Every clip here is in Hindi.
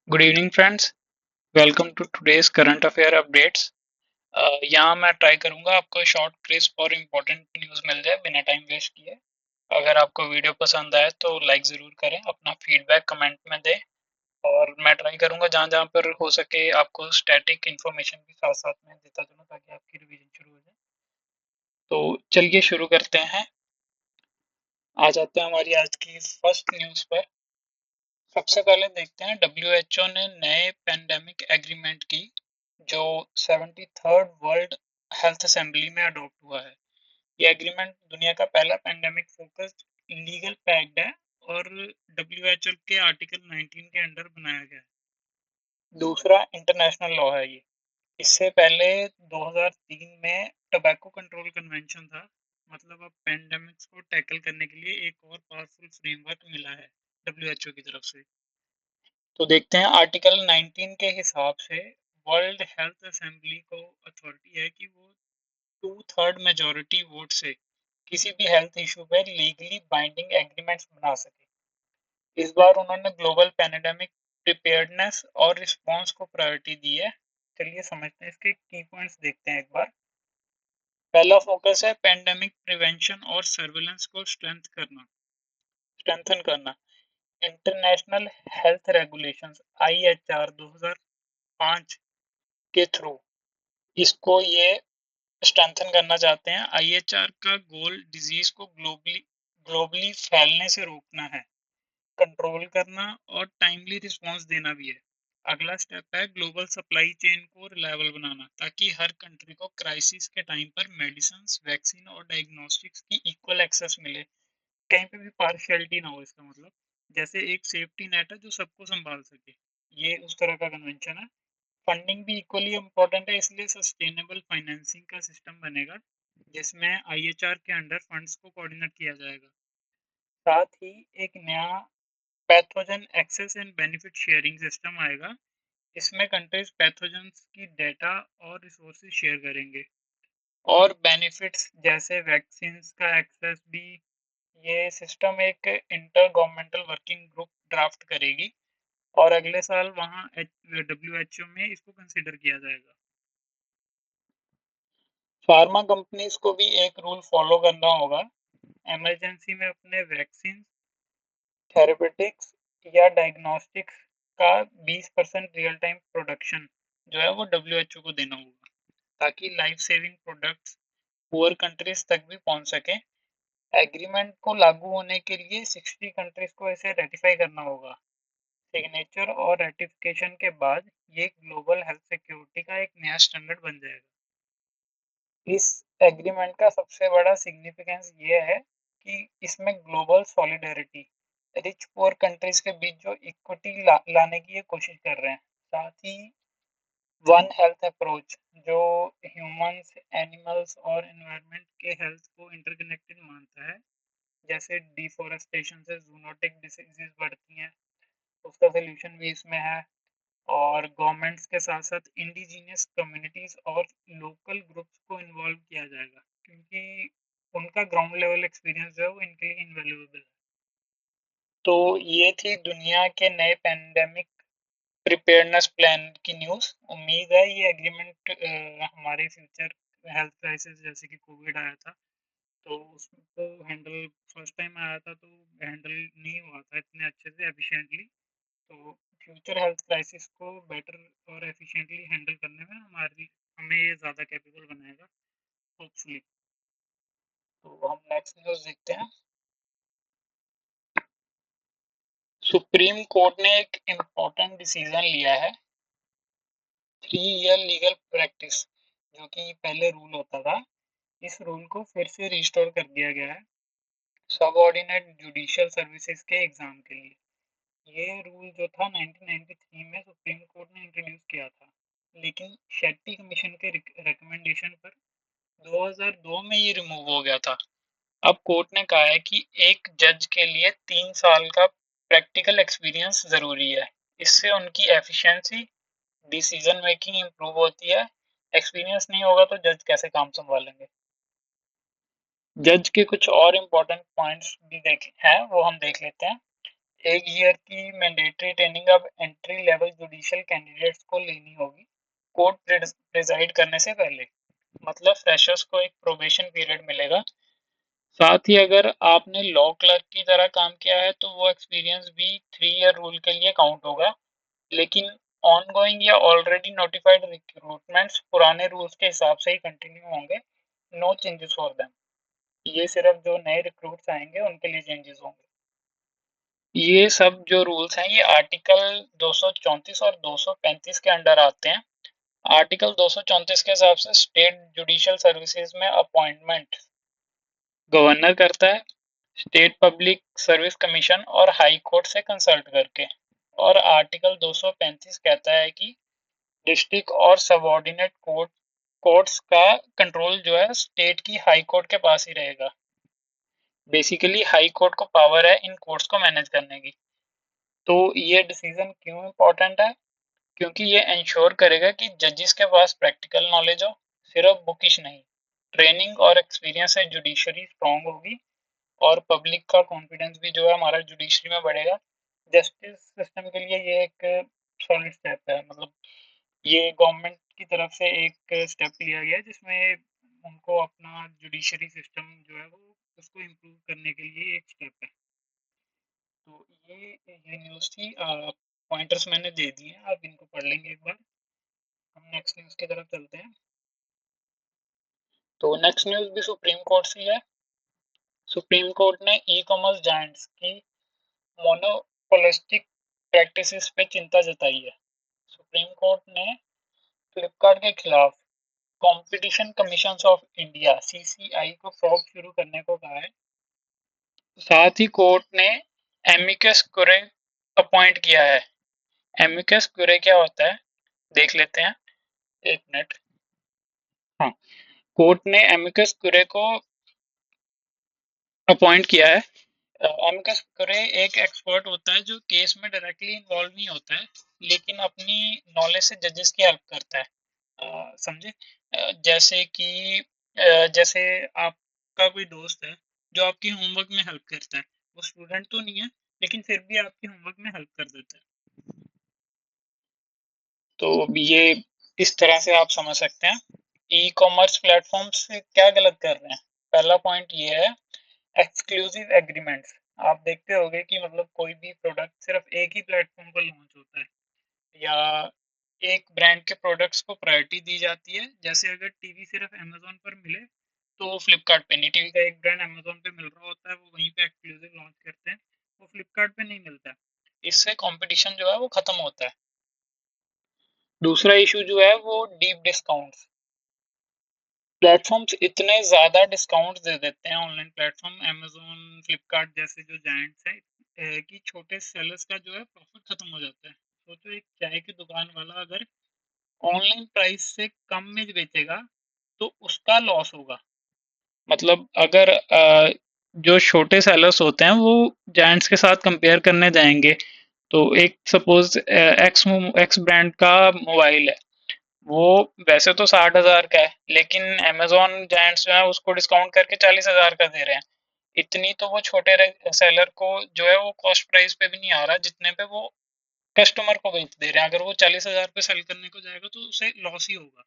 Good evening friends. Welcome to today's current affair updates. यहाँ मैं ट्राई करूंगा आपको शॉर्ट क्रिस्प और इम्पोर्टेंट न्यूज़ मिल जाए बिना टाइम वेस्ट किए। अगर आपको वीडियो पसंद आए तो लाइक ज़रूर करें, अपना फीडबैक कमेंट में दें। और मैं ट्राई करूंगा जहाँ जहाँ पर हो सके आपको स्टैटिक इन्फॉर्मेशन भी साथ साथ में देता चलूँ ताकि आपकी रिवीजन शुरू हो जाए। तो चलिए शुरू करते हैं। आ जाते हैं हमारी आज की फर्स्ट न्यूज़ पर। सबसे पहले देखते हैं डब्ल्यूएचओ ने नए पेंडेमिक एग्रीमेंट की जो 73rd वर्ल्ड हेल्थ असेंबली में अडॉप्ट हुआ है। ये एग्रीमेंट दुनिया का पहला पेंडेमिक फोकस्ड लीगल पैक्ट है और डब्ल्यूएचओ के आर्टिकल 19 के अंडर बनाया गया है। दूसरा इंटरनेशनल लॉ है ये। इससे पहले 2003 में टोबैको कंट्रोल कन्वेंशन था। मतलब अब पेंडेमिक्स को टैकल करने के लिए एक और पावरफुल फ्रेमवर्क मिला है डब्ल्यूएचओ की तरफ से। तो देखते हैं आर्टिकल 19 के हिसाब से वर्ल्ड हेल्थ असेंबली को अथॉरिटी है कि वो 2/3 मेजोरिटी वोट से किसी भी हेल्थ इशू पर लीगली बाइंडिंग एग्रीमेंट्स बना सके। इस बार उन्होंने ग्लोबल पैंडेमिक प्रिपेयर्डनेस और रिस्पांस को प्रायोरिटी दी है। चलिए समझते हैं, इसके की पॉइंट्स देखते हैं एक बार। पहला फोकस है पैंडेमिक प्रिवेंशन और सर्विलेंस को स्ट्रेंथन करना। इंटरनेशनल हेल्थ रेगुलेशंस आईएचआर 2005 के थ्रू इसको ये स्ट्रेंथन करना चाहते हैं। आईएचआर का गोल डिजीज को ग्लोबली फैलने से रोकना है, कंट्रोल करना और टाइमली रिस्पांस देना भी है। अगला स्टेप है ग्लोबल सप्लाई चेन को रिलायबल बनाना ताकि हर कंट्री को क्राइसिस के टाइम पर मेडिसिन, वैक्सीन और डायग्नोस्टिक्स की इक्वल एक्सेस मिले। कहीं पे भी पार्शियलिटी ना हो। इसका मतलब जैसे एक सेफ्टी नेट है जो सबको संभाल सके, ये उस तरह का कन्वेंशन है। फंडिंग भी इक्वली इम्पोर्टेंट है, इसलिए सस्टेनेबल फाइनेंसिंग का सिस्टम बनेगा जिसमें आईएचआर के अंडर फंड्स को कोऑर्डिनेट किया जाएगा। साथ ही एक नया pathogen access and benefit sharing system आएगा। इसमें कंट्रीज पैथोजन्स की डेटा और रिसोर्सेज शेयर करेंगे और बेनिफिट्स जैसे वैक्सीन का एक्सेस भी। ये सिस्टम एक inter governmental working group draft करेगी और अगले साल वहाँ डब्ल्यूएचओ में इसको कंसिडर किया जाएगा। फार्मा कंपनीज को भी एक रूल फॉलो करना होगा। इमरजेंसी में अपने वैक्सीन, थेरेपेटिक्स या डायग्नोस्टिक्स का 20% रियल टाइम प्रोडक्शन जो है वो डब्ल्यूएचओ को देना होगा ताकि life saving products poor countries तक भी पहुंच सके। एग्रीमेंट को लागू होने के लिए 60 कंट्रीज को इसे रेटिफाई करना होगा। सिग्नेचर और रेटिफिकेशन के बाद ये ग्लोबल हेल्थ सिक्योरिटी का एक नया स्टैंडर्ड बन जाएगा। इस एग्रीमेंट का सबसे बड़ा सिग्निफिकेंस ये है कि इसमें global solidarity, rich poor countries के बीच जो इक्विटी लाने की ये कोशिश कर रहे हैं। साथ ही वन हेल्थ अप्रोच जो ह्यूमंस, एनिमल्स और एनवायरनमेंट के हेल्थ को इंटरकनेक्टेड मानता है। जैसे डिफोरेस्टेशन से जूनोटिक डिसीजेज बढ़ती हैं, उसका सोल्यूशन भी इसमें है। और गवर्नमेंट्स के साथ साथ इंडिजीनियस कम्युनिटीज और लोकल ग्रुप्स को इन्वॉल्व किया जाएगा क्योंकि उनका ग्राउंड लेवल एक्सपीरियंस जो है वो इनके लिए इनवैल्यूएबल है। तो ये थी दुनिया के नए पेंडेमिक प्रिपेयरनेस प्लान की न्यूज़। उम्मीद है ये एग्रीमेंट हमारे फ्यूचर हेल्थ क्राइसिस जैसे कि कोविड आया था तो उसको हैंडल फर्स्ट टाइम आया था तो हैंडल नहीं हुआ था इतने अच्छे से एफिशिएंटली। तो फ्यूचर हेल्थ क्राइसिस को बेटर और एफिशिएंटली हैंडल करने में हमारी हमें ये ज़्यादा कैपेबल बनाएगा होपफुली। तो हम नेक्स्ट न्यूज़ देखते हैं। सुप्रीम कोर्ट ने एक इम्पोर्टेंट डिसीजन लिया है। 3 ईयर लीगल प्रैक्टिस जो कि पहले रूल होता था, इस रूल को फिर से रिस्टोर कर दिया गया है सबऑर्डिनेट जुडिशियल सर्विसेज के एग्जाम के लिए। ये रूल जो था 1993 में सुप्रीम कोर्ट ने इंट्रोड्यूस किया था, लेकिन शेट्टी कमीशन के रिकमेंडेशन पर 2002 में ये रिमूव हो गया था। अब कोर्ट ने कहा है कि एक जज के लिए 3 साल का प्रैक्टिकल एक्सपीरियंस जरूरी है। इससे उनकी एफिशिएंसी, डिसीजन मेकिंग इम्प्रूव होती है। एक्सपीरियंस नहीं होगा तो जज कैसे काम संभालेंगे। जज के कुछ और इम्पोर्टेंट पॉइंट्स भी देख हैं वो हम देख लेते हैं। एक ईयर की मैंडेटरी ट्रेनिंग अब एंट्री लेवल जुडिशियल कैंडिडेट्स को लेनी होगी कोर्ट प्रिजाइड करने से पहले। मतलब फ्रेशर्स को एक प्रोबेशन पीरियड मिलेगा। साथ ही अगर आपने लॉ क्लर्क की तरह काम किया है तो वो एक्सपीरियंस भी 3 ईयर रूल के लिए काउंट होगा। लेकिन ऑनगोइंग या ऑलरेडी नोटिफाइड रिक्रूटमेंट्स पुराने रूल्स के हिसाब से ही कंटिन्यू होंगे। No changes for them. ये सिर्फ जो नए रिक्रूट्स आएंगे उनके लिए चेंजेस होंगे। ये सब जो रूल्स हैं ये आर्टिकल 234 और 235 के अंडर आते हैं। आर्टिकल 234 के हिसाब से स्टेट जुडिशियल सर्विसेज में अपॉइंटमेंट गवर्नर करता है, स्टेट पब्लिक सर्विस कमीशन और हाई कोर्ट से कंसल्ट करके। और आर्टिकल 235 कहता है कि डिस्ट्रिक्ट और सबऑर्डिनेट कोर्ट्स का कंट्रोल जो है स्टेट की हाई कोर्ट के पास ही रहेगा। बेसिकली हाई कोर्ट को पावर है इन कोर्ट्स को मैनेज करने की। तो ये डिसीजन क्यों इम्पोर्टेंट है? क्योंकि ये इंश्योर करेगा कि जजेस के पास प्रैक्टिकल नॉलेज हो, सिर्फ बुकिश नहीं। ट्रेनिंग और एक्सपीरियंस से जुडिशरी स्ट्रांग होगी और पब्लिक का कॉन्फिडेंस भी जो है हमारा जुडिशरी में बढ़ेगा। जस्टिस सिस्टम के लिए ये एक सॉलिड स्टेप है। मतलब ये गवर्नमेंट की तरफ से एक स्टेप लिया गया है जिसमें उनको अपना जुडिशरी सिस्टम जो है वो उसको इम्प्रूव करने के लिए एक स्टेप है। तो ये न्यूज़ थी। पॉइंटर्स मैंने दे दिए हैं, आप इनको पढ़ लेंगे एक बार। हम नेक्स्ट न्यूज़ की तरफ चलते हैं। तो नेक्स्ट न्यूज़ भी सुप्रीम कोर्ट से है। सुप्रीम कोर्ट ने ई कॉमर्स जायंट्स की मोनोपोलिस्टिक प्रैक्टिसेस पे चिंता जताई है। सुप्रीम कोर्ट ने फ्लिपकार्ट के खिलाफ competition commission of India CCI को प्रॉब शुरू करने को कहा है। साथ ही कोर्ट ने एमिकस क्यूरे अपॉइंट किया है। एमिकस क्यूरे क्या होता है देख लेते हैं। एक मिनट। हाँ, कोर्ट ने एमिकस क्यूरे को अपॉइंट किया है। एमिकस क्यूरे एक एक्सपर्ट होता है जो केस में डायरेक्टली इन्वॉल्व नहीं होता है लेकिन अपनी नॉलेज से जजेस की हेल्प करता है। समझे? जैसे कि जैसे आपका कोई दोस्त है जो आपकी होमवर्क में हेल्प करता है। वो स्टूडेंट तो नहीं है लेकिन फिर भी आपकी होमवर्क में हेल्प कर देता है। तो ये इस तरह से आप समझ सकते हैं। ई कॉमर्स प्लेटफॉर्म से क्या गलत कर रहे हैं? पहला पॉइंट ये है एक्सक्लूसिव एग्रीमेंट्स। आप देखते होंगे कि मतलब कोई भी प्रोडक्ट सिर्फ एक ही प्लेटफॉर्म पर लॉन्च होता है या एक ब्रांड के प्रोडक्ट्स को प्रायोरिटी दी जाती है। जैसे अगर टीवी सिर्फ अमेजोन पर मिले तो फ्लिपकार्ट पे नहीं। टीवी का एक ब्रांड अमेजोन पे मिल रहा होता है, वो वहीं पे एक्सक्लूसिव लॉन्च करते हैं, वो फ्लिपकार्ट पे नहीं मिलता है। इससे कंपटीशन जो है वो खत्म होता है। दूसरा इशू जो है वो डीप डिस्काउंट्स। प्लेटफॉर्म्स इतने ज़्यादा डिस्काउंट दे देते हैं ऑनलाइन प्लेटफॉर्म अमेजोन फ्लिपकार्ट जैसे जो जायंट्स हैं कि छोटे सेलर्स का जो है प्रॉफिट खत्म हो जाता है। सोचो एक चाय की दुकान वाला अगर ऑनलाइन प्राइस से कम में बेचेगा तो उसका लॉस होगा। मतलब अगर जो छोटे सेलर्स होते हैं वो जायंट्स के साथ कंपेयर करने जाएंगे तो एक सपोज एक्स ब्रांड का मोबाइल है। वो वैसे तो 60,000 का है लेकिन अमेजोन जायंट्स जो है उसको डिस्काउंट करके 40,000 का दे रहे हैं। इतनी तो वो छोटे सेलर को जो है वो कॉस्ट प्राइस पे भी नहीं आ रहा जितने पे वो कस्टमर को बेच दे रहे हैं। अगर वो 40,000 पे सेल करने को जाएगा तो उसे लॉस ही होगा।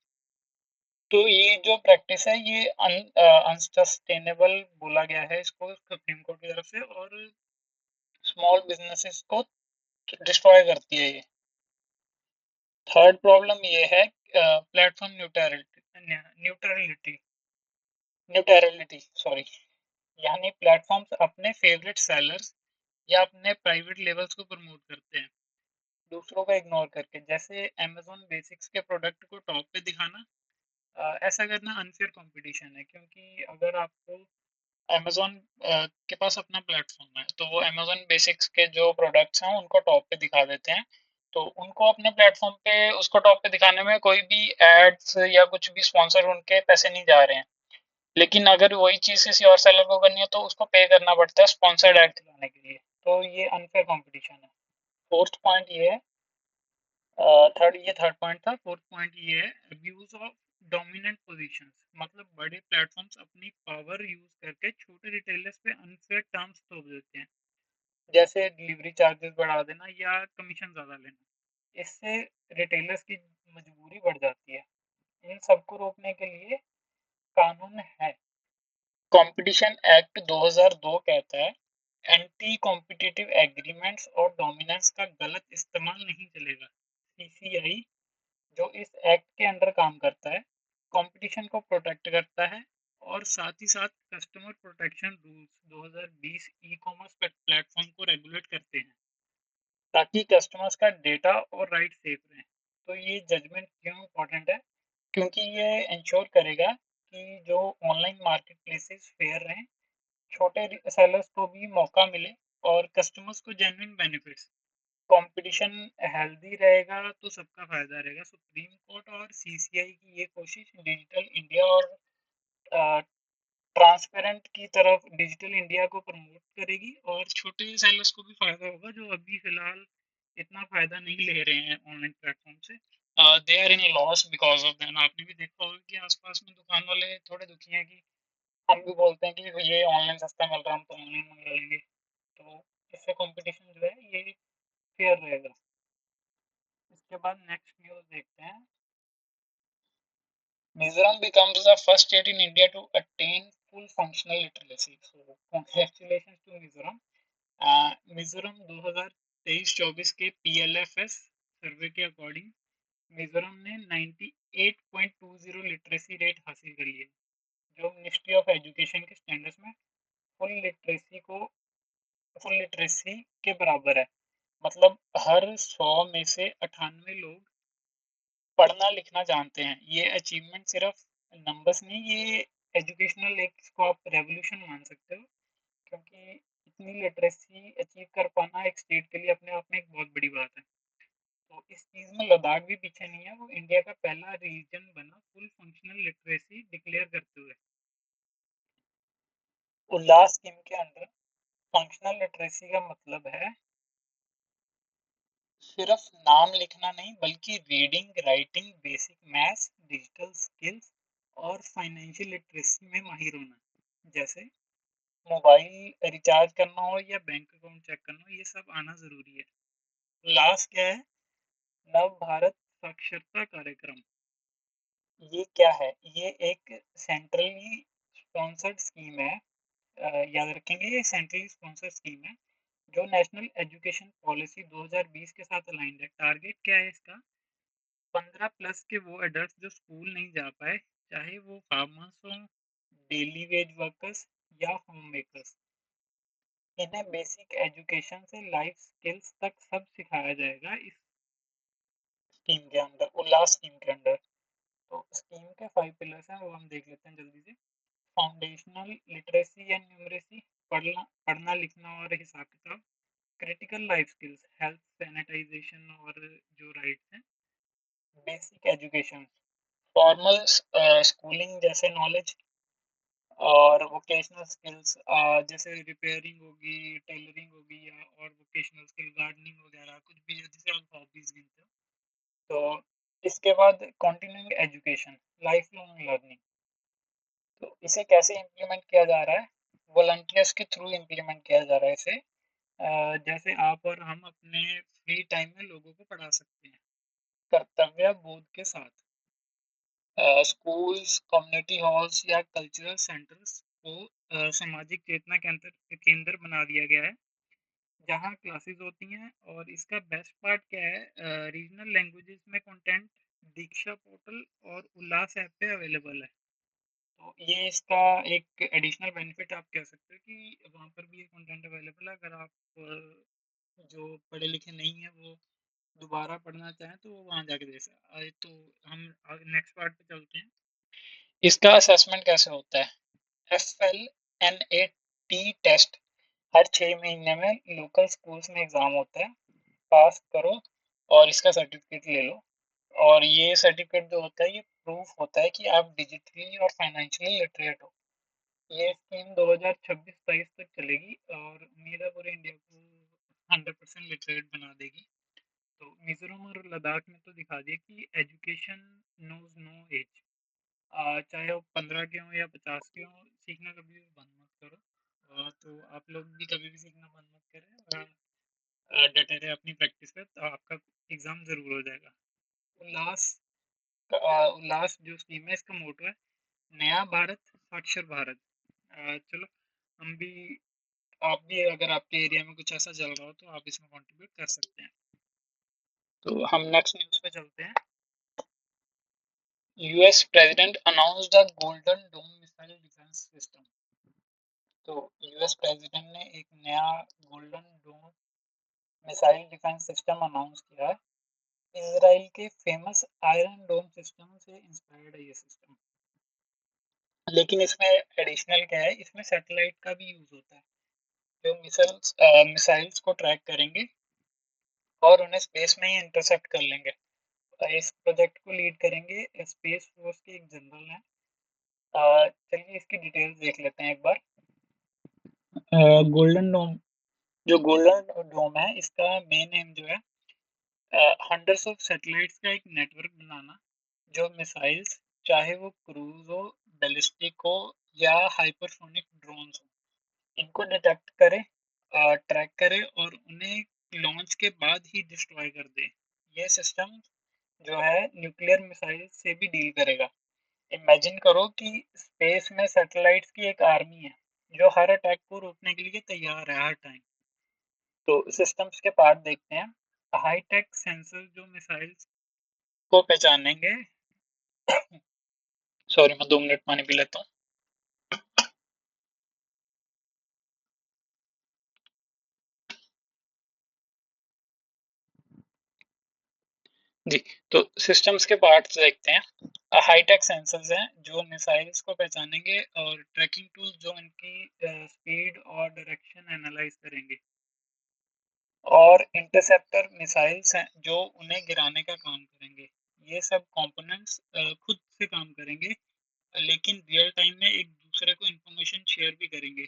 तो ये जो प्रैक्टिस है ये अनसस्टेनेबल बोला गया है इसको सुप्रीम कोर्ट की तरफ से। और स्मॉल बिजनेसेस को डिस्ट्रॉय करती है ये। थर्ड प्रॉब्लम ये है प्लेटफॉर्म न्यूट्रलिटी न्यूट्रलिटी सॉरी। यानी प्लेटफॉर्म्स अपने फेवरेट सेलर्स या अपने प्राइवेट लेवल्स को प्रमोट करते हैं दूसरों को इग्नोर करके। जैसे अमेजोन बेसिक्स के प्रोडक्ट को टॉप पे दिखाना। ऐसा करना अनफेयर कंपटीशन है क्योंकि अगर आपको अमेजोन के पास अपना प्लेटफॉर्म है तो वो अमेजोन बेसिक्स के जो प्रोडक्ट्स हैं उनको टॉप पे दिखा देते हैं। तो उनको अपने प्लेटफॉर्म पे उसको टॉप पे दिखाने में कोई भी एड्स या कुछ भी स्पॉन्सर उनके पैसे नहीं जा रहे हैं। लेकिन अगर वही चीज़ किसी और सेलर को करनी है तो उसको पे करना पड़ता है स्पॉन्सर्ड एड दिखाने के लिए। तो ये अनफेयर कंपटीशन है। फोर्थ पॉइंट ये है। थर्ड पॉइंट था। फोर्थ पॉइंट ये है अब्यूज ऑफ डोमिनेंट पोजीशंस। मतलब बड़े प्लेटफॉर्म्स अपनी पावर यूज करके छोटे रिटेलर्स पे अनफेयर टर्म्स थोप देते हैं। जैसे डिलीवरी चार्जेस बढ़ा देना या कमीशन ज़्यादा लेना। इससे रिटेलर्स की मजबूरी बढ़ जाती है। इन सबको रोकने के लिए कानून है। कंपटीशन एक्ट 2002 कहता है एंटी कॉम्पिटिटिव एग्रीमेंट्स और डोमिनेंस का गलत इस्तेमाल नहीं चलेगा। सीसीआई जो इस एक्ट के अंडर काम करता है, कंपटीशन को प्रोटेक्ट करता है और साथ ही साथ customer protection rules 2020 e commerce platform को रेगुलेट करते हैं ताकि कस्टमर्स का डेटा और राइट सेफ रहें। तो ये जजमेंट क्यों इम्पोर्टेंट है? क्योंकि ये इंश्योर करेगा कि जो ऑनलाइन मार्केट प्लेसेस फेयर रहें, छोटे सेलर्स को भी मौका मिले और कस्टमर्स को जेन्युइन बेनिफिट्स। कंपटीशन हेल्दी रहेगा तो सबका फायदा रहेगा। सुप्रीम कोर्ट और सीसीआई की ये कोशिश डिजिटल इंडिया और ट्रांसपेरेंट की तरफ डिजिटल इंडिया को प्रमोट करेगी और छोटे सेलर्स को भी फायदा होगा जो अभी फिलहाल इतना फायदा नहीं ले रहे हैं ऑनलाइन प्लेटफॉर्म से। They are in loss because of that. आपने भी देखा होगा कि आसपास में दुकान वाले थोड़े दुखी हैं कि हम भी बोलते हैं कि ये ऑनलाइन सस्ता मिल रहा है हम तो ऑनलाइन मंगा लेंगे। तो इससे कंपटीशन जो है ये फेयर रहेगा। इसके बाद नेक्स्ट न्यूज़ देखते हैं। Mizoram becomes the first state in India to attain full functional literacy. So congratulations to Mizoram. Mizoram 2023-24 के पीएलएफएस सर्वे के अकॉर्डिंग मिजोरम ने 98.20 लिटरेसी रेट हासिल कर ली है, जो मिनिस्ट्री ऑफ एजुकेशन के स्टैंडर्ड्स में फुल लिटरेसी को फुल लिटरेसी के बराबर है। मतलब हर 100 में से 98 लोग पढ़ना लिखना जानते हैं। ये अचीवमेंट सिर्फ नंबर्स नहीं, ये एजुकेशनल एक इसको आप रेवोल्यूशन मान सकते हो, क्योंकि इतनी लिटरेसी अचीव कर पाना एक स्टेट के लिए अपने आप में एक बहुत बड़ी बात है। तो इस चीज़ में लद्दाख भी पीछे नहीं है, वो इंडिया का पहला रीजन बना फुल फंक्शनल लिटरेसी डिक्लेयर करते हुए। उल्लास स्कीम के अंदर फंक्शनल लिटरेसी का मतलब है सिर्फ नाम लिखना नहीं, बल्कि reading, writing, basic maths, digital skills और फाइनेंशियल लिटरेसी में माहिर होना। जैसे मोबाइल रिचार्ज करना हो या बैंक अकाउंट चेक करना हो, ये सब आना ज़रूरी है। लास्ट क्या है? नव भारत साक्षरता कार्यक्रम। ये क्या है? ये एक सेंट्रली स्पॉन्सर्ड स्कीम है। याद रखेंगे, ये सेंट्रली स्पॉन्सर्ड स्कीम है जो नेशनल एजुकेशन पॉलिसी 2020 के साथ अलाइंड है। टारगेट क्या है इसका? 15 प्लस के वो एडल्ट जो स्कूल नहीं जा पाए, चाहे वो फार्मर्स हों, डेली वेज वर्कर्स या होम मेकर्स, इन्हें बेसिक एजुकेशन से लाइफ स्किल्स तक सब सिखाया जाएगा इस स्कीम के अंदर, उल्लास स्कीम के अंदर। तो स्कीम के 5 पिलर्स हैं, वो हम देख लेते हैं जल्दी से। फाउंडेशनल लिटरेसी एंड न्यूमरेसी, पढ़ना पढ़ना लिखना और हिसाब किताब। Critical life skills, health, sanitization और जो राइट्स हैं। बेसिक एजुकेशन, फॉर्मल स्कूलिंग जैसे नॉलेज, और वोकेशनल स्किल्स जैसे रिपेयरिंग होगी, टेलरिंग होगी, या और वोकेशनल स्किल गार्डनिंग वगैरह कुछ भी है जिसे आप हॉबीज गिनते हो। तो इसके बाद continuing education, life long learning. तो इसे कैसे इम्प्लीमेंट किया जा रहा है? वॉलंटियर्स के थ्रू इम्प्लीमेंट किया जा रहा है इसे। जैसे आप और हम अपने फ्री टाइम में लोगों को पढ़ा सकते हैं, कर्तव्य बोध के साथ। स्कूल्स, कम्युनिटी हॉल्स या कल्चरल सेंटर्स को सामाजिक चेतना के अंतर केंद्र बना दिया गया है, जहाँ क्लासेस होती हैं। और इसका बेस्ट पार्ट क्या है? रीजनल लैंग्वेजेस में कंटेंट दीक्षा पोर्टल और उल्लास ऐप पे अवेलेबल है। तो ये इसका एक एडिशनल बेनिफिट आप कह सकते हो कि वहाँ पर भी ये कंटेंट अवेलेबल है। अगर आप जो पढ़े लिखे नहीं है वो दोबारा पढ़ना चाहें तो वो वहाँ जाके दे सकते हैं। तो हम नेक्स्ट पार्ट पे चलते हैं। इसका असेसमेंट कैसे होता है? FLNAT टेस्ट हर 6 महीने में लोकल स्कूल्स में एग्जाम होता है। पास करो और इसका सर्टिफिकेट ले लो। और ये सर्टिफिकेट जो होता है ये प्रूफ होता है कि आप डिजिटली और फाइनेंशियली लिटरेट हो। ये स्कीम 2026-27 तक चलेगी और उम्मीद है पूरे इंडिया को 100% लिटरेट बना देगी। तो मिजोरम और लद्दाख में तो दिखा दिया कि एजुकेशन नोज नो एज। चाहे वो 15 के हों या 50 के हों, सीखना कभी भी बंद मत करो। तो आप लोग भी कभी भी सीखना बंद मत करें और डटे रहे अपनी प्रैक्टिस पे, तो आपका एग्ज़ाम ज़रूर हो जाएगा। उल्लास उल्लास जो स्कीम है इसका मोटो है नया भारत साक्षर भारत। चलो हम भी आप भी अगर आपके एरिया में कुछ ऐसा चल रहा हो तो आप इसमें कंट्रीब्यूट कर सकते हैं। तो हम नेक्स्ट न्यूज़ पे चलते हैं। US president announce the golden dome missile defence system. तो यूएस प्रेसिडेंट ने एक नया golden dome missile defence system announce किया है। इजराइल के फेमस आयरन डोम सिस्टम से इंस्पायर्ड है ये सिस्टम। लेकिन इसमें एडिशनल क्या है, इसमें सैटेलाइट का भी यूज होता है जो मिसाइल्स को ट्रैक करेंगे और उन्हें स्पेस में ही इंटरसेप्ट कर लेंगे। इस प्रोजेक्ट को लीड करेंगे स्पेस फोर्स के एक जनरल हैं। चलिए इसकी डिटेल्स देख लेते हैं एक बार। गोल्डन डोम, जो गोल्डन डोम है इसका मेन एम जो है हंड्रेड्स ऑफ सैटेलाइट्स का एक नेटवर्क बनाना जो मिसाइल्स, चाहे वो क्रूज हो, बैलिस्टिक हो या हाइपरसोनिक ड्रोन्स हो, इनको डिटेक्ट करे, ट्रैक करे और उन्हें लॉन्च के बाद ही डिस्ट्रॉय कर दे। ये सिस्टम जो है न्यूक्लियर मिसाइल से भी डील करेगा। इमेजिन करो कि स्पेस में सैटेलाइट्स की एक आर्मी है जो हर अटैक को रोकने के लिए तैयार है हर टाइम। तो सिस्टम्स के पार्ट देखते हैं। हाई टेक सेंसर जो मिसाइल्स को पहचानेंगे। सॉरी, मैं 2 मिनट पानी पी लेता हूँ। जी, तो सिस्टम्स के पार्ट्स देखते हैं। हाईटेक सेंसर्स हैं जो मिसाइल्स को पहचानेंगे और ट्रैकिंग टूल्स जो इनकी स्पीड और डायरेक्शन एनालाइज करेंगे। और इंटरसेप्टर मिसाइल्स हैं जो उन्हें गिराने का काम करेंगे। ये सब कंपोनेंट्स खुद से काम करेंगे लेकिन रियल टाइम में एक दूसरे को इंफॉर्मेशन शेयर भी करेंगे।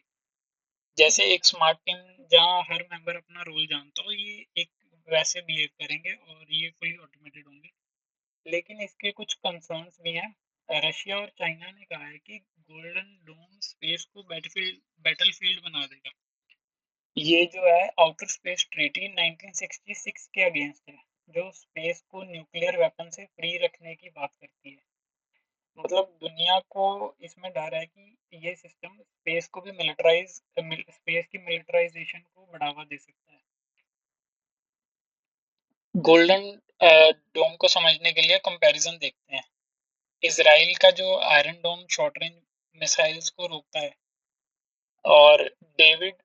जैसे एक स्मार्ट टीम जहाँ हर मेंबर अपना रोल जानता हो, ये एक वैसे बिहेव करेंगे और ये फुली ऑटोमेटेड होंगे। लेकिन इसके कुछ कंसर्न्स भी हैं। रशिया और चाइना ने कहा है कि गोल्डन डोम स्पेस को बैटलफील्ड बना देगा। ये जो है आउटर स्पेस ट्रीटी 1966 के अगेंस्ट है जो स्पेस को न्यूक्लियर वेपन से फ्री रखने की बात करती है। मतलब दुनिया को इसमें डर है कि ये सिस्टम स्पेस को भी स्पेस की मिलिटराइजेशन को बढ़ावा दे सकता है। गोल्डन डोम को समझने के लिए कंपैरिजन देखते हैं। इजराइल का जो आयरन डोम शॉर्ट रेंज मिसाइल्स को रोकता है और David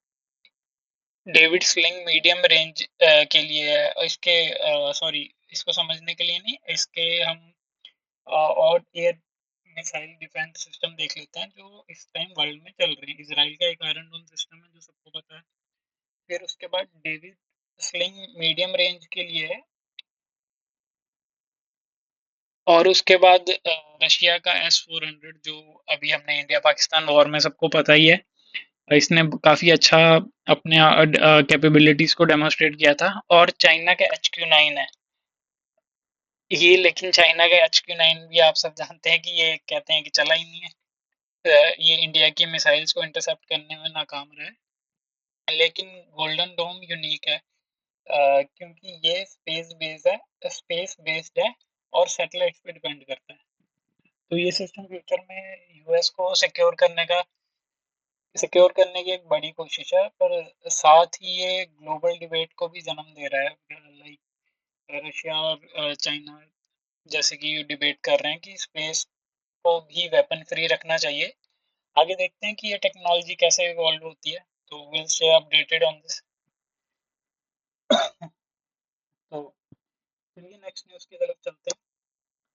David sling medium range के लिए है। इसके सॉरी, इसको समझने के लिए नहीं, इसके हम और एयर मिसाइल डिफेंस सिस्टम देख लेते हैं जो इस टाइम वर्ल्ड में चल रहे हैं। इजराइल का एक आयरन डोम सिस्टम है जो सबको पता है। फिर उसके बाद डेविड स्लिंग मीडियम रेंज के लिए है। और उसके बाद रशिया का S-400 जो अभी हमने इंडिया पाकिस्तान वॉर में सबको पता ही है। इसने काफ़ी अच्छा अपने कैपेबिलिटीज़ को डेमोन्स्ट्रेट किया था। और चाइना का HQ-9 है ये, लेकिन चाइना का HQ-9 भी आप सब जानते हैं कि ये कहते हैं कि चला ही नहीं है। ये इंडिया की मिसाइल्स को इंटरसेप्ट करने में नाकाम रहा है। लेकिन गोल्डन डोम यूनिक है क्योंकि ये स्पेस बेस्ड है और सैटेलाइट्स पे डिपेंड करता है। तो ये सिस्टम फ्यूचर में यूएस को सिक्योर करने की एक बड़ी कोशिश है, पर साथ ही ये ग्लोबल डिबेट को भी जन्म दे रहा है। लाइक रशिया और चाइना जैसे कि डिबेट कर रहे हैं कि स्पेस को भी वेपन फ्री रखना चाहिए। आगे देखते हैं कि ये टेक्नोलॉजी कैसे इवॉल्व होती है। तो will stay updated on this. तो चलिए नेक्स्ट न्यूज़ की तरफ चलते हैं।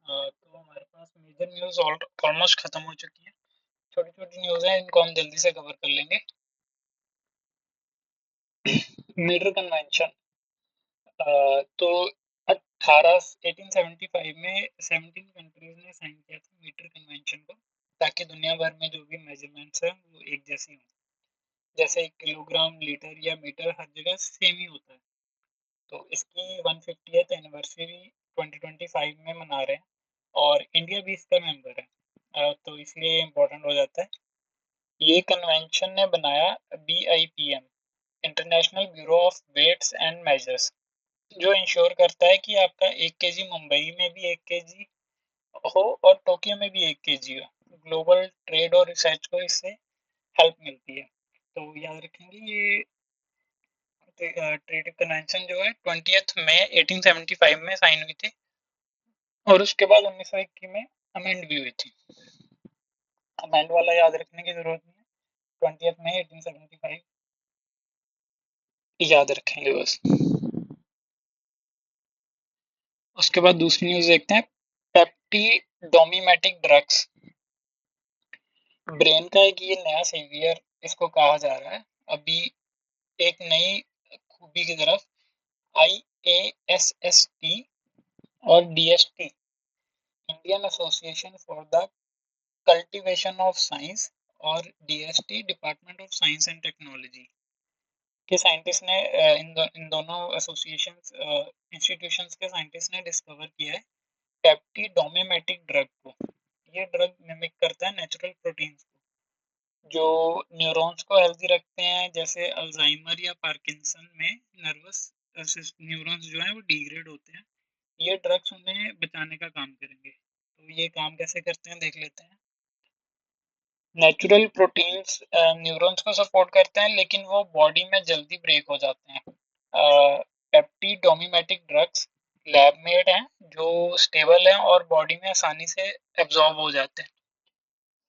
तो हमारे पास मेजर न्यूज़ ऑलमोस्ट खत्म हो चुकी है। छोटी छोटी न्यूज़ हैं, इनको हम जल्दी से कवर कर लेंगे। मीटर कन्वेंशन, तो 1875 में 17 कंट्रीज ने साइन किया था मीटर कन्वेंशन को, ताकि दुनिया भर में जो भी मेजरमेंट्स हैं वो एक जैसी हों। जैसे किलोग्राम, लीटर या मीटर हर जगह सेम ही होता है। तो इसकी 150th एनिवर्सरी 2025 में मना रहे हैं और इंडिया भी इसका मेंबर है। तो इसलिए इम्पोर्टेंट हो जाता है। ये कन्वेंशन ने बनाया BIPM, international bureau of weights and measures, जो इंश्योर करता है कि आपका 1 kg मुंबई में भी 1 kg हो और टोक्यो में भी 1 kg हो। ग्लोबल ट्रेड और रिसर्च को इससे हेल्प मिलती है। तो याद रखेंगे ये ट्रेड कन्वेंशन जो है 20 मई 1875 में साइन हुई थी और उसके बाद 1921 में अमेंड भी हुई थी। अमेंड वाला याद रखने की जरूरत नहीं है, 20 मई 1875 याद रखेंगे बस। उसके बाद दूसरी न्यूज देखते हैं, पेप्टिडोमिमेटिक ड्रग्स, ब्रेन का एक ये नया सेवियर इसको कहा जा रहा है। अभी एक नई खूबी की तरफ IASST और DST, Indian association for the cultivation of science, और DST department of science and technology के साइंटिस्ट ने इन दोनों एसोसिएशन इंस्टीट्यूशंस के साइंटिस्ट ने डिस्कवर किया है पेप्टिडोमिमेटिक ड्रग को। ये ड्रग मिमिक करता है नेचुरल प्रोटीन्स को जो न्यूरॉन्स को हेल्दी रखते हैं, जैसे अल्जाइमर या पार्किंसन में नर्वस न्यूरॉन्स जो हैं वो डिग्रेड होते हैं। ये ड्रग्स उन्हें बचाने का काम करेंगे। तो ये काम कैसे करते हैं देख लेते हैं। नेचुरल प्रोटीन्स न्यूरॉन्स को सपोर्ट करते हैं लेकिन वो बॉडी में जल्दी ब्रेक हो जाते हैं। पेप्टिडोमिमेटिक ड्रग्स लैब मेड हैं जो स्टेबल हैं और बॉडी में आसानी से एब्जॉर्ब हो जाते हैं।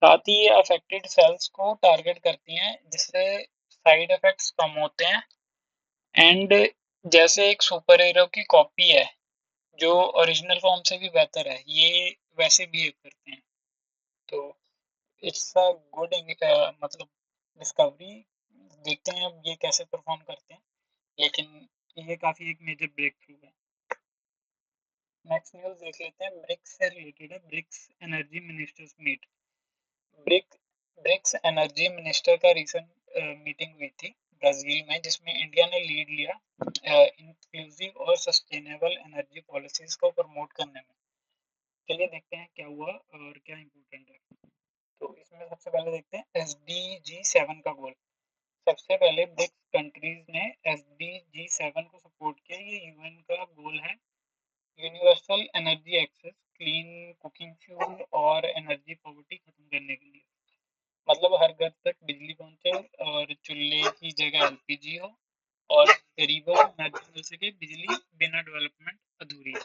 साथ ही ये अफेक्टेड सेल्स को टारगेट करती हैं जिससे साइड इफेक्ट्स कम होते हैं एंड जैसे एक सुपर हीरो की कॉपी है जो ओरिजिनल फॉर्म से भी बेहतर है, ये वैसे बिहेव करते हैं। तो इट्स अ गुड मतलब डिस्कवरी। देखते हैं अब ये कैसे परफॉर्म करते हैं, लेकिन ये काफ़ी एक मेजर ब्रेक थ्रू है। नेक्स्ट न्यूज़ देख लेते हैं, ब्रिक्स से रिलेटेड है, BRICS energy ministers meet. BRIC BRICS energy minister का रिसेंट मीटिंग हुई थी ब्राजील में, जिसमें इंडिया ने लीड लिया इंक्लूसिव और सस्टेनेबल एनर्जी पॉलिसीज को प्रमोट करने में। चलिए देखते हैं क्या हुआ और क्या इम्पोर्टेंट है। तो इसमें सबसे पहले देखते हैं SDG 7 का गोल। सबसे पहले ब्रिक्स कंट्रीज ने SDG 7 को सपोर्ट किया। ये यूएन का गोल है universal energy access, clean cooking fuel और एनर्जी पॉवर्टी खत्म करने के लिए। मतलब हर घर तक बिजली पहुंचे और चूल्हे की जगह LPG हो और गरीबों को एनर्जी मिल सके। बिजली बिना डेवलपमेंट अधूरी है।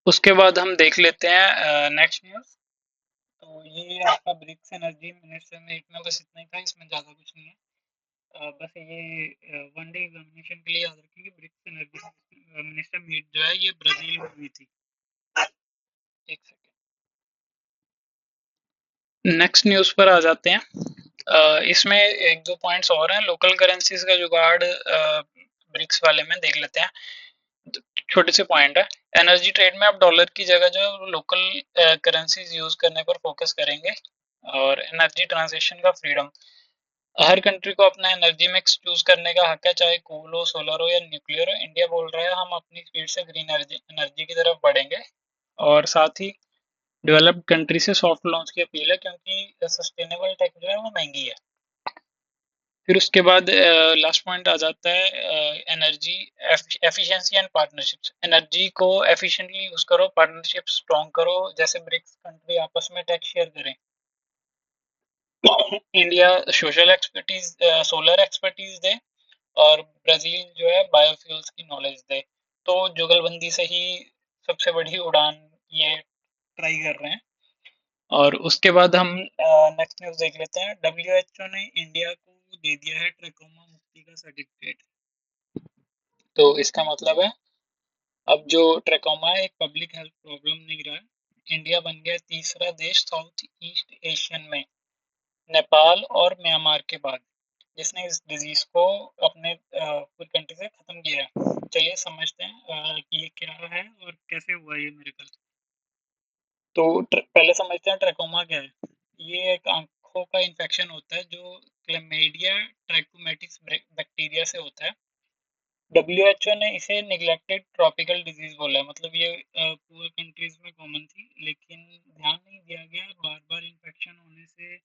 उसके बाद हम देख लेते हैं नेक्स्ट न्यूज़। तो ये आपका ब्रिक्स एनर्जी मिनिस्टर मीट में बस इतना ही था, इसमें ज़्यादा कुछ नहीं है। बस ये वन डे एग्जामिनेशन के लिए याद रखेंगे, ब्रिक्स एनर्जी मिनिस्टर मीट जो है ये ब्राज़ील में हुई थी। एक सेकेंड, नेक्स्ट न्यूज़ पर आ जाते हैं। इसमें एक दो पॉइंट्स और हैं। लोकल करेंसीज का जुगाड़ ब्रिक्स वाले में देख लेते हैं। छोटे से पॉइंट है, एनर्जी ट्रेड में आप डॉलर की जगह जो है लोकल करेंसीज यूज करने पर फोकस करेंगे। और एनर्जी ट्रांजिशन का फ्रीडम, हर कंट्री को अपना एनर्जी मिक्स चूज करने का हक है, चाहे कोल हो, सोलर हो या न्यूक्लियर हो। इंडिया बोल रहा है हम अपनी स्पीड से ग्रीन एनर्जी की तरफ बढ़ेंगे। और साथ ही डेवलप्ड कंट्री से सॉफ्ट लॉन्च की अपील है क्योंकि सस्टेनेबल टेक जो है वो महंगी है। फिर उसके बाद लास्ट पॉइंट आ जाता है energy efficiency and partnerships. Energy को एफिशिएंटली यूज करो, पार्टनरशिप स्ट्रॉन्ग करो, जैसे ब्रिक्स कंट्री आपस में टेक शेयर करें। India social expertise solar expertise दे और ब्राजील जो है बायोफ्यूल्स की नॉलेज दे। तो जुगलबंदी से ही सबसे बड़ी उड़ान ये ट्राई कर रहे हैं। और उसके बाद हम नेक्स्ट न्यूज़ देख लेते हैं। WHO ने इंडिया को दे दिया है ट्रैकोमा मुक्ति का सर्टिफिकेट। तो इसका मतलब है अब जो ट्रैकोमा है एक पब्लिक हेल्थ प्रॉब्लम नहीं रहा है। इंडिया बन गया तीसरा देश साउथ ईस्ट एशियन में, नेपाल और म्यांमार के बाद, जिसने इस डिजीज को अपने पूरी कंट्री से खत्म किया है। चलिए समझते हैं कि ये क्या है और कैसे हुआ ये मेरेकल। तो पहले समझते हैं ट्रैकोमा क्या है। ये एक आंखों का इन्फेक्शन होता है जो क्लेमेडिया ट्रैकोमैटिस बैक्टीरिया से होता है। WHO ने इसे निग्लेक्टेड ट्रॉपिकल डिजीज बोला है, मतलब ये पुअर कंट्रीज में कॉमन थी, लेकिन ध्यान नहीं दिया गया। बार बार इन्फेक्शन होने से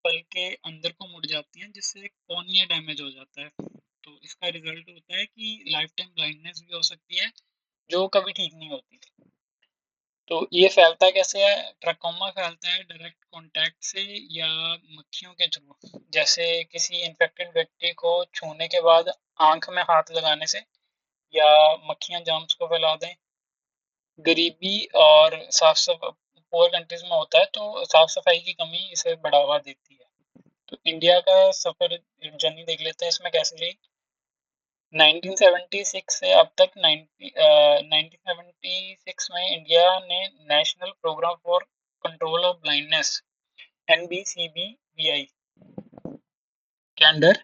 पल के अंदर को मुड़ जाती हैं, जिससे कॉर्निया डैमेज हो जाता है। तो इसका रिजल्ट होता है कि लाइफ टाइम ब्लाइंडनेस भी हो सकती है, जो कभी ठीक नहीं होती। तो ये फैलता कैसे है? ट्रकोमा फैलता है डायरेक्ट कांटेक्ट से या मक्खियों के थ्रू, जैसे किसी इन्फेक्टेड व्यक्ति को छूने के बाद आंख में हाथ लगाने से, या मक्खियां जर्म्स को फैला दें। गरीबी और साफ सफाई पुअर कंट्रीज में होता है, तो साफ सफाई की कमी इसे बढ़ावा देती है। तो इंडिया का सफर जर्नी देख लेते हैं, इसमें कैसे रही। 1976 से अब तक 1976 में इंडिया ने national programme for control of blindness NBCBVI के अंडर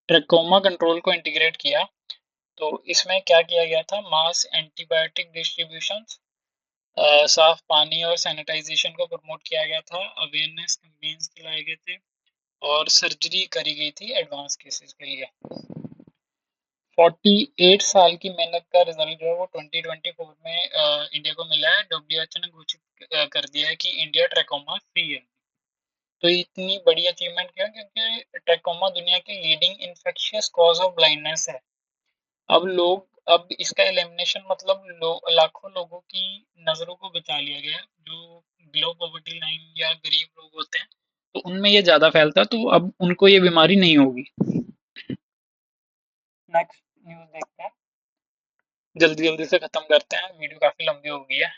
ट्रकोमा कंट्रोल को इंटीग्रेट किया। तो इसमें क्या किया गया था? मास एंटीबायोटिक डिस्ट्रीब्यूशन, साफ पानी और सैनिटाइजेशन को प्रमोट किया गया था, अवेयरनेस कैंपेन्स चलाए गए थे, और सर्जरी करी गई थी एडवांस केसेस के लिए। 48 साल की मेहनत का रिजल्ट जो है वो 2024 में इंडिया को मिला है। WHO ने घोषित कर दिया है कि इंडिया ट्रैकोमा फ्री है। तो इतनी बड़ी अचीवमेंट क्यों? क्योंकि ट्रैकोमा दुनिया की leading infectious cause of blindness है। अब इसका एलिमिनेशन मतलब लाखों लोगों की नजरों को बचा लिया गया है, जो बिलो पॉवर्टी लाइन या गरीब लोग होते हैं, तो उनमें ये ज्यादा फैलता है, तो अब उनको ये बीमारी नहीं होगी। नेक्स्ट न्यूज देखते हैं, जल्दी जल्दी से खत्म करते हैं, वीडियो काफी लंबी हो गई है।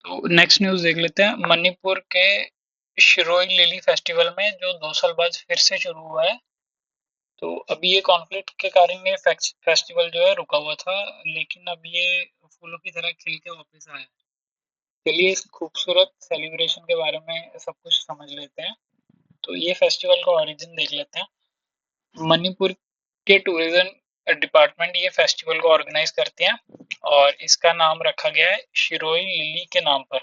तो नेक्स्ट न्यूज देख लेते हैं। मणिपुर के शिरोई लिली फेस्टिवल में, जो 2 साल बाद फिर से शुरू हुआ है। तो अभी ये कॉन्फ्लिक्ट के कारण ये फेस्टिवल जो है रुका हुआ था, लेकिन अब ये फूलों की तरह खिल के वापस आया है। चलिए इस खूबसूरत सेलिब्रेशन के बारे में सब कुछ समझ लेते हैं। तो ये फेस्टिवल का ओरिजिन देख लेते हैं। मणिपुर के टूरिज्म डिपार्टमेंट ये फेस्टिवल को ऑर्गेनाइज करते हैं, और इसका नाम रखा गया है शिरोई लिली के नाम पर,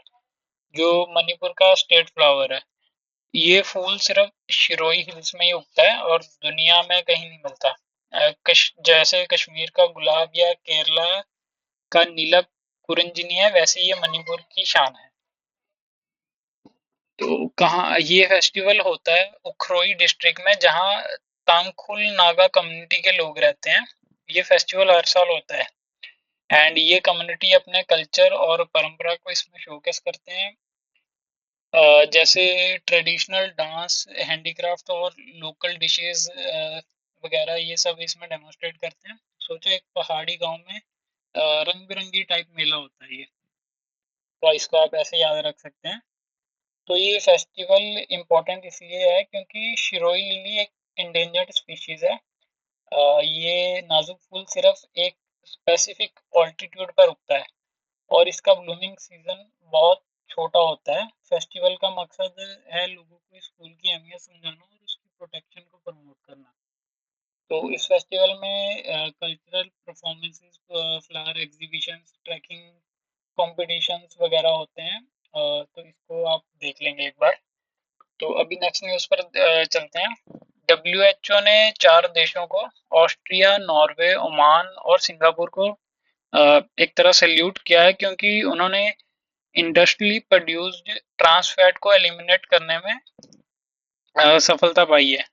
जो मणिपुर का स्टेट फ्लावर है। ये फूल सिर्फ शिरोई हिल्स में ही उगता है और दुनिया में कहीं नहीं मिलता। जैसे कश्मीर का गुलाब या केरला का नीला कुरिंजनी है, वैसे ये मणिपुर की शान है। तो कहाँ ये फेस्टिवल होता है? उखरोई डिस्ट्रिक्ट में, जहाँ तांगखुल नागा कम्युनिटी के लोग रहते हैं। ये फेस्टिवल हर साल होता है, एंड ये कम्युनिटी अपने कल्चर और परंपरा को इसमें शोकेस करते हैं। जैसे ट्रेडिशनल डांस, हैंडीक्राफ्ट और लोकल डिशेस वगैरह, ये सब इसमें डेमोन्स्ट्रेट करते हैं। सोचो एक पहाड़ी गांव में रंग बिरंगी टाइप मेला होता है ये, तो इसको आप ऐसे याद रख सकते हैं। तो ये फेस्टिवल इम्पोर्टेंट इसलिए है क्योंकि शिरोई लिली एक इंडेंजर्ड स्पीशीज है। ये नाजुक फूल सिर्फ एक स्पेसिफिक ऑल्टीट्यूड पर उगता है, और इसका ब्लूमिंग सीजन बहुत छोटा होता है। फेस्टिवल का मकसद है लोगों को इस फूल की अहमियत समझाना और उसकी प्रोटेक्शन को प्रमोट करना। तो इस फेस्टिवल में cultural performances, flower exhibitions, trekking competitions वगैरह होते हैं। तो इसको आप देख लेंगे एक बार। तो अभी नेक्स्ट न्यूज़ पर चलते हैं। WHO ने 4 देशों को, ऑस्ट्रिया, नॉर्वे, ओमान और सिंगापुर को एक तरह सैल्यूट किया है, क्योंकि उन्होंने इंडस्ट्रियली प्रोड्यूस्ड ट्रांस फैट को एलिमिनेट करने में सफलता पाई है।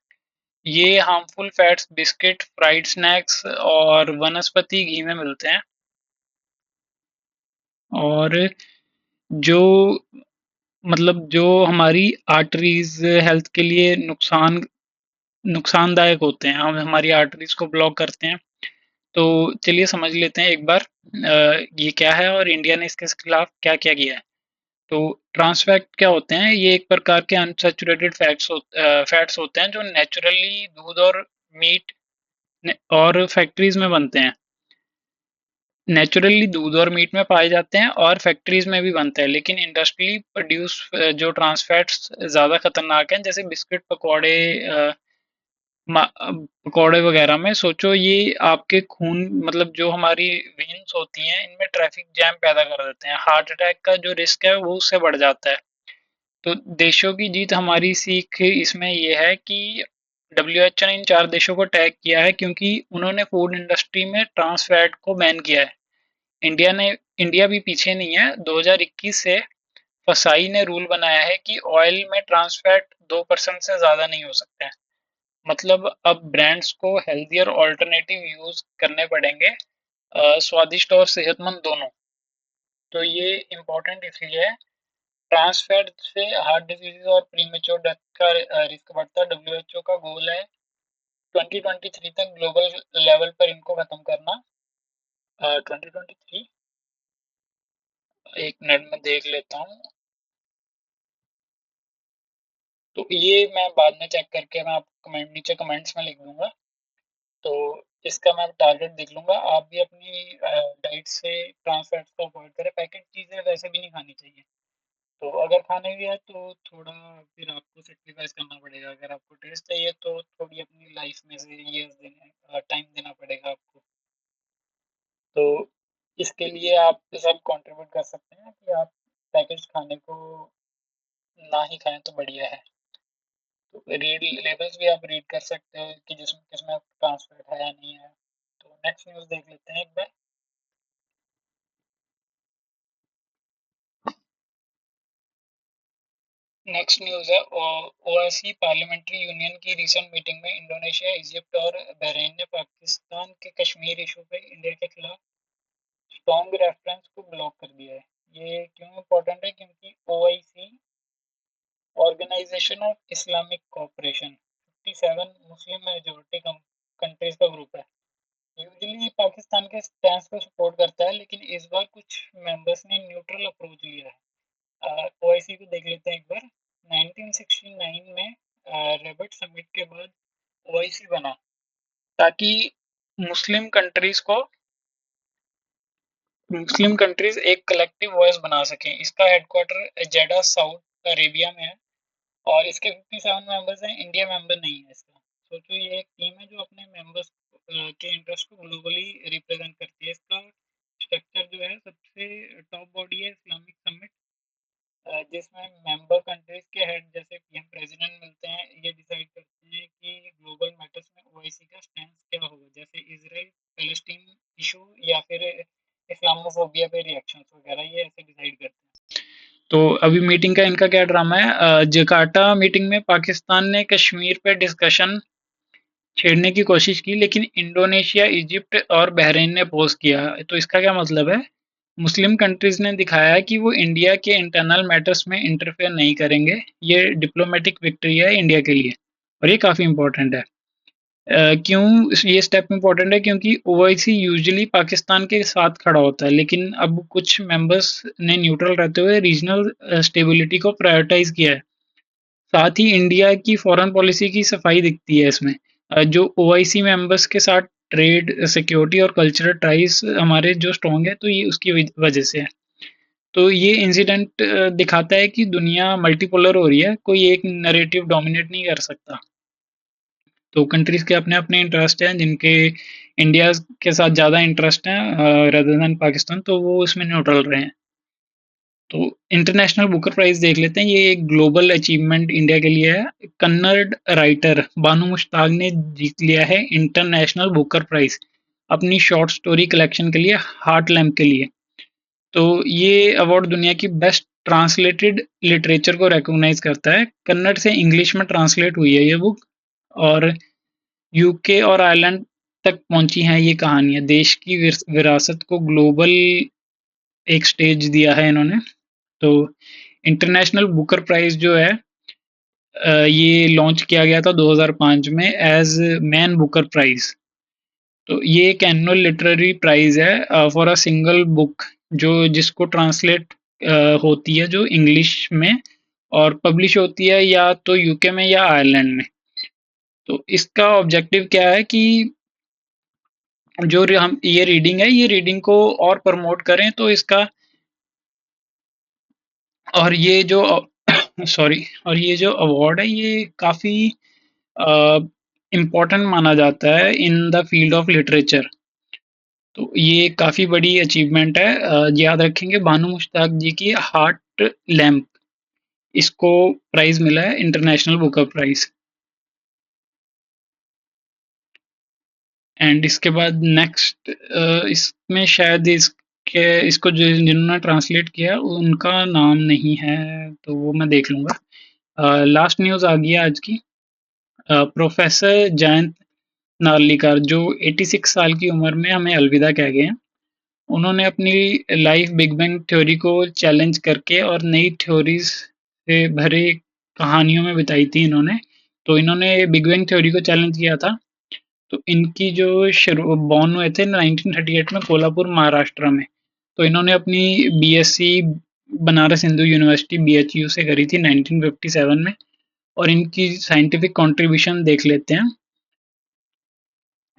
ये harmful fats biscuit, fried snacks और वनस्पति घी में मिलते हैं, और जो जो हमारी आर्टरीज हेल्थ के लिए नुकसानदायक होते हैं, हम हमारी आर्टरीज को ब्लॉक करते हैं। तो चलिए समझ लेते हैं एक बार ये क्या है और इंडिया ने इसके खिलाफ क्या क्या किया है। तो ट्रांस फैट क्या होते हैं? ये एक प्रकार के अनसैचुरेटेड फैट्स होते हैं, जो नेचुरली दूध और मीट और फैक्ट्रीज में बनते हैं। नेचुरली दूध और मीट में पाए जाते हैं और फैक्ट्रीज में भी बनते हैं, लेकिन इंडस्ट्रियली प्रोड्यूस जो ट्रांस फैट्स ज़्यादा खतरनाक हैं, जैसे बिस्किट, पकौड़े, पकौड़े वगैरह में। सोचो ये आपके खून, जो हमारी वेन्स होती हैं, इनमें ट्रैफिक जैम पैदा कर देते हैं। हार्ट अटैक का जो रिस्क है वो उससे बढ़ जाता है। तो देशों की जीत हमारी सीख इसमें ये है कि डब्ल्यूएचओ ने इन 4 देशों को टैग किया है क्योंकि उन्होंने फूड इंडस्ट्री में ट्रांस फैट को बैन किया है। इंडिया भी पीछे नहीं है। 2021 से फसाई ने रूल बनाया है कि ऑयल में ट्रांस फैट 2% से ज़्यादा नहीं हो सकते हैं। मतलब अब ब्रांड्स को हेल्थियर ऑल्टरनेटिव यूज करने पड़ेंगे, स्वादिष्ट और सेहतमंद दोनों। तो ये इम्पोर्टेंट इसलिए है, ट्रांस फैट से हार्ट डिजीज और प्रीमेच्योर डेथ का रिस्क बढ़ता है। डब्ल्यूएचओ का गोल है 2023 तक ग्लोबल लेवल पर इनको खत्म करना। 2023, एक मिनट में देख लेता हूँ। तो ये मैं बाद में चेक करके मैं आपको नीचे कमेंट्स में लिख दूंगा। तो इसका मैं टारगेट देख लूंगा। आप भी अपनी डाइट से ट्रांस फैट्स को अवॉइड करें। पैकेट चीज़ें वैसे भी नहीं खानी चाहिए। तो अगर खाने भी है तो थोड़ा फिर आपको सेक्रीफाइस करना पड़ेगा। अगर आपको टेस्ट चाहिए तो थोड़ी अपनी लाइफ में से ईयर्स देने टाइम देना पड़ेगा आपको। तो इसके लिए आप सब कंट्रीब्यूट कर सकते हैं कि आप पैकेज खाने को ना ही खाएं तो बढ़िया है। तो रीड लेबल्स भी आप रीड कर सकते हो कि जिसमें किसमें ट्रांसफर है या नहीं है। तो नेक्स्ट न्यूज़ देख लेते हैं एक बार। नेक्स्ट न्यूज़ है ओआईसी पार्लियामेंट्री यूनियन की रिसेंट मीटिंग में इंडोनेशिया, इजिप्ट और बहरीन ने पाकिस्तान के कश्मीर इशू पे इंडिया के खिलाफ स्ट्रॉन्ग रेफरेंस को ब्लॉक कर दिया है। ये क्यों इम्पोर्टेंट है? क्योंकि OIC organisation of Islamic cooperation 57 मुस्लिम मेजोरिटी कंट्रीज का ग्रुप है। यूजुअली पाकिस्तान के स्टैंड को सपोर्ट करता है, लेकिन इस बार कुछ मेंबर्स ने न्यूट्रल अप्रोच लिया है। ओआईसी को देख लेते हैं एक बार। 1969 में रेबट समिट के बाद ओआईसी बना ताकि मुस्लिम कंट्रीज को मुस्लिम कंट्रीज एक कलेक्टिव वॉइस बना सकें। इसका हेडक्वार्टर जेडा साउथ अरेबिया में है और इसके 57 मेंबर्स हैं। इंडिया मेंबर नहीं है इसका। सोचो, ये एक टीम है जो अपने मेंबर्स के इंटरेस्ट को ग्लोबली रिप्रेजेंट करती है। इसका स्ट्रक्चर जो है, सबसे टॉप बॉडी है इस्लामिक समिट, जिसमें मेंबर कंट्रीज के हेड जैसे पीएम प्रेसिडेंट मिलते हैं। ये डिसाइड करते हैं कि ग्लोबल मैटर्स में ओआईसी का स्टैंड क्या होगा, जैसे इसराइल पैलेस्टीन इशू या फिर इस्लामोफोबिया पे रिएक्शंस वगैरह, ये ऐसे डिसाइड करते हैं। तो अभी मीटिंग का इनका क्या ड्रामा है? जकार्ता मीटिंग में पाकिस्तान ने कश्मीर पे डिस्कशन छेड़ने की कोशिश की, लेकिन इंडोनेशिया, इजिप्ट और बहरीन ने अपोज किया। तो इसका क्या मतलब है? मुस्लिम कंट्रीज ने दिखाया कि वो इंडिया के इंटरनल मैटर्स में इंटरफेयर नहीं करेंगे। ये डिप्लोमेटिक विक्ट्री है इंडिया के लिए और ये काफ़ी इंपॉर्टेंट है। क्यों ये स्टेप इम्पोर्टेंट है? क्योंकि ओआईसी यूजुअली पाकिस्तान के साथ खड़ा होता है, लेकिन अब कुछ मेंबर्स ने न्यूट्रल रहते हुए रीजनल स्टेबिलिटी को प्रायोरिटाइज किया है। साथ ही इंडिया की फॉरेन पॉलिसी की सफाई दिखती है इसमें। जो ओआईसी मेंबर्स के साथ ट्रेड, सिक्योरिटी और कल्चरल टाइज हमारे जो स्ट्रॉन्ग है, तो ये उसकी वजह से है। तो ये इंसिडेंट दिखाता है कि दुनिया मल्टीपोलर हो रही है, कोई एक नैरेटिव डोमिनेट नहीं कर सकता। तो कंट्रीज के अपने अपने इंटरेस्ट हैं, जिनके इंडिया के साथ ज़्यादा इंटरेस्ट हैं रेदर देन पाकिस्तान, तो वो इसमें न्यूट्रल रहे हैं। तो इंटरनेशनल बुकर प्राइज देख लेते हैं। ये एक ग्लोबल अचीवमेंट इंडिया के लिए है। कन्नड़ राइटर बानू मुश्ताक ने जीत लिया है इंटरनेशनल बुकर प्राइज अपनी शॉर्ट स्टोरी कलेक्शन के लिए, हार्ट लैम्प के लिए। तो ये अवार्ड दुनिया की बेस्ट ट्रांसलेटेड लिटरेचर को रिकॉग्नाइज करता है। कन्नड़ से इंग्लिश में ट्रांसलेट हुई है ये बुक और यूके और आयरलैंड तक पहुंची हैं ये कहानियां। देश की विरासत को ग्लोबल एक स्टेज दिया है इन्होंने। तो इंटरनेशनल बुकर प्राइज जो है, ये लॉन्च किया गया था 2005 में एज मैन बुकर प्राइज। तो ये एक एनुअल लिटरेरी प्राइज है फॉर अ सिंगल बुक, जो जिसको ट्रांसलेट होती है जो इंग्लिश में और पब्लिश होती है या तो यूके में या आयरलैंड में। तो इसका ऑब्जेक्टिव क्या है कि जो हम ये रीडिंग है, ये रीडिंग को और प्रमोट करें। तो इसका और ये जो सॉरी और ये जो अवार्ड है, ये काफ़ी इम्पोर्टेंट माना जाता है in the field of literature. तो ये काफ़ी बड़ी अचीवमेंट है। याद रखेंगे बानू मुश्ताक जी की हार्ट लैम्प, इसको प्राइज मिला है इंटरनेशनल बुकर प्राइज। एंड इसके बाद नेक्स्ट इसमें शायद इसके इसको जिन्होंने ट्रांसलेट किया उनका नाम नहीं है, तो वो मैं देख लूँगा। लास्ट न्यूज़ आ गई है आज की। प्रोफेसर जयंत नार्लिकर जो 86 साल की उम्र में हमें अलविदा कह गए हैं, उन्होंने अपनी लाइफ बिग बैंग थ्योरी को चैलेंज करके और नई थ्योरीज से भरे कहानियों में बिताई थी इन्होंने। तो इन्होंने बिग बैंग थ्योरी को चैलेंज किया था। तो इनकी जो शुरू बॉर्न हुए थे 1938 में कोल्हापुर महाराष्ट्र में। तो इन्होंने अपनी BSc Banaras Hindu university BHU से करी थी 1957 में। और इनकी साइंटिफिक कंट्रीब्यूशन देख लेते हैं।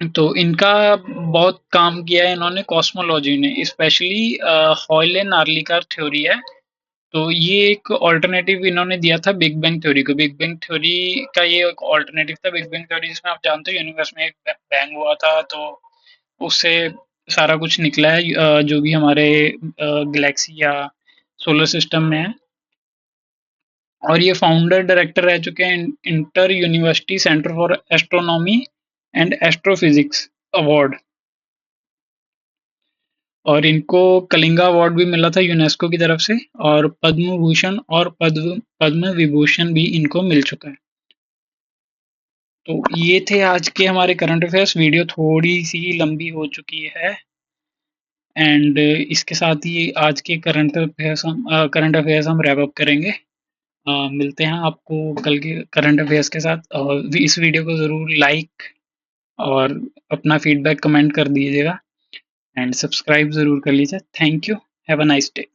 तो इनका बहुत काम किया है इन्होंने कॉस्मोलॉजी ने, specially Hoyle and Narlikar theory है। तो ये एक ऑल्टरनेटिव इन्होंने दिया था बिग बैंग थ्योरी को। बिग बैंग थ्योरी का ये एक ऑल्टरनेटिव था बिग बैंग थ्योरी, जिसमें आप जानते हो यूनिवर्स में एक बैंग हुआ था, तो उससे सारा कुछ निकला है जो भी हमारे गैलेक्सी या सोलर सिस्टम में है। और ये फाउंडर डायरेक्टर रह चुके हैं inter university centre for astronomy and astrophysics award. और इनको कलिंगा अवार्ड भी मिला था यूनेस्को की तरफ से, और पद्म भूषण और पद्म पद्म विभूषण भी इनको मिल चुका है। तो ये थे आज के हमारे करंट अफेयर्स। वीडियो थोड़ी सी लंबी हो चुकी है, एंड इसके साथ ही आज के करंट अफेयर्स हम रैप अप करेंगे। मिलते हैं आपको कल के करंट अफेयर्स के साथ, और इस वीडियो को ज़रूर लाइक और अपना फीडबैक कमेंट कर दीजिएगा, एंड सब्सक्राइब ज़रूर कर लीजिए। Thank you. Have a nice day.